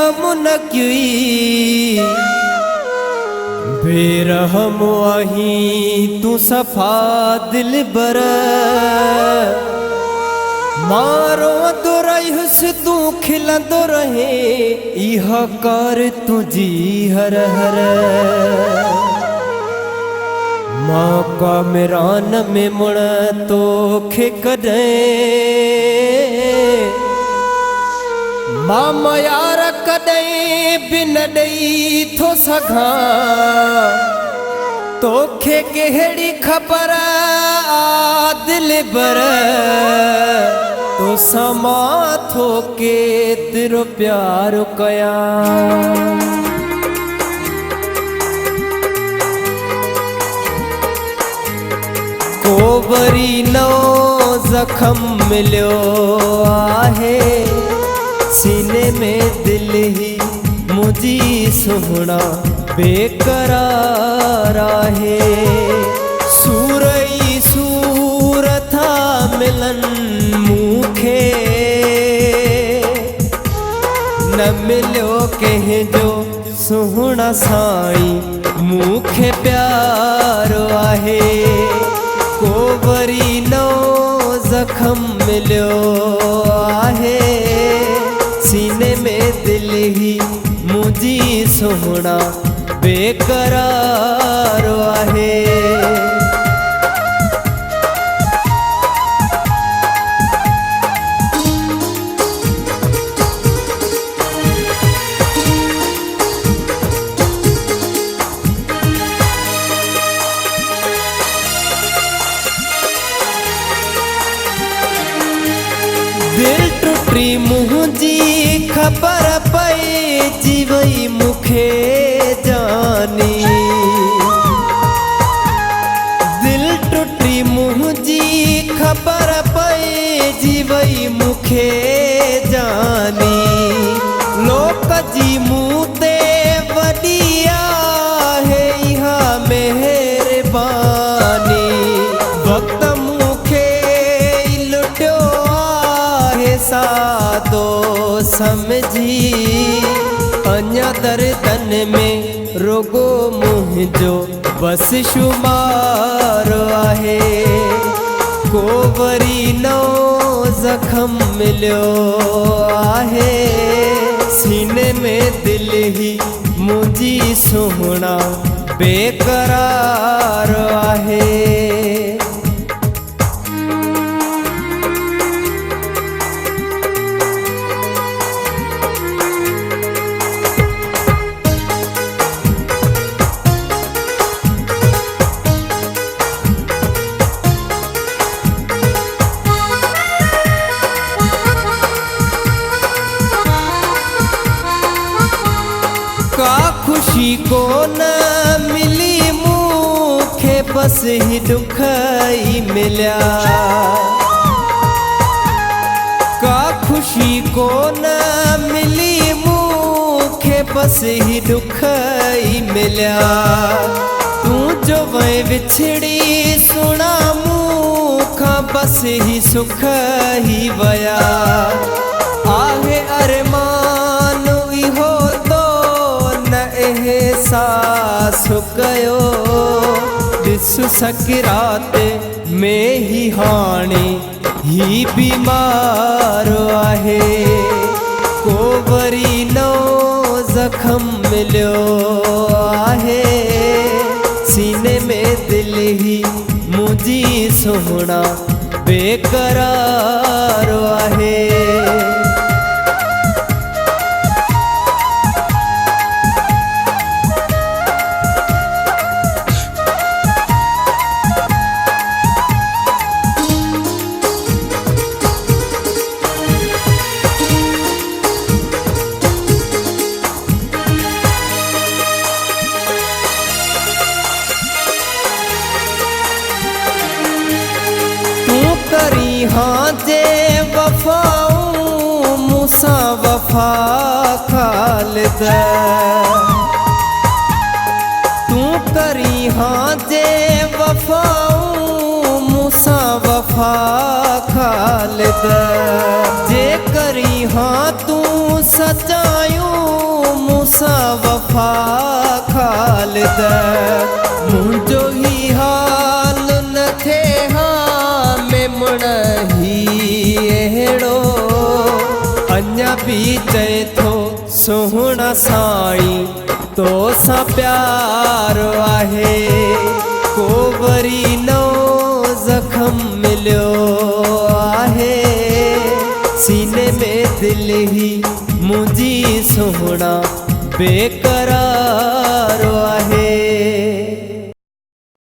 बेरहम न क्यों बेरहम आही तू सफा दिल बर मारो तो रहीस तू खिलंदो रहे इह कर तुझी हर हर मौका मेरान में मुड़ तो खे कदे मामा यार कदे बिन दई थो सघा तोखे कहिड़ी ख़बर आ दिल बर तो समा थो के तेरो प्यार कया को वरी नो जख्म मिलियो आहे सीने में दिल ही मुझी सुहना बेकरार आहे सूरई सूर था मिलन मूखे न मिलियो कहीं जो सुहना साई मूखे प्यार आहे को वरी नो जख्म मिलियो आहे सीने में दिल ही मुझी सुहना बेकरार आहे दिल टुटी मुझी खबर पई जीवई मुखे जानी दिल टुटी मुझी खबर पई जीवई मुखे जानी लोक जी मूते वडिया है इहा मेहरबानी वक्त मुखे लुटियो आहे सादो समझी अन्या दर्दन में रोगो मुझो बस शुमार आहे को वरी नो जख्म मिलियो आहे सीने में दिल ही मुझी सुहना बेकरार आहे का खुशी को न मिली मुखे बस ही दुख ही मिला का खुशी को न मिली मुखे बस ही दुख ही मिला तू जो वह बिछड़ी सुना मुखा बस ही सुख ही वया आहे अरमान इहो एहसास कयो दिसु सकरात में ही हाणे ही बीमार आहे को वरी नो जख्म मिलियो आहे सीने में दिल ही मुझी सुहना बेकरार आहे करी हाँ जे वफाऊं मूसा वफा खालिद तू करी हाँ जे वफाऊं मूसा वफा खालिद जे करी हाँ तू सचायूं वफ़ा ख़ालिद मुंहिंजो ही हाल न थे हाँ में मुण ही अहिड़ो अञा बि चए थो सुहिणा साईं तो सां प्यारो आहे को वरी नओ ज़ख़्म मिलियो आहे सीने में दिल ही मुंहिंजी सुहिणा बेक़रार आहे।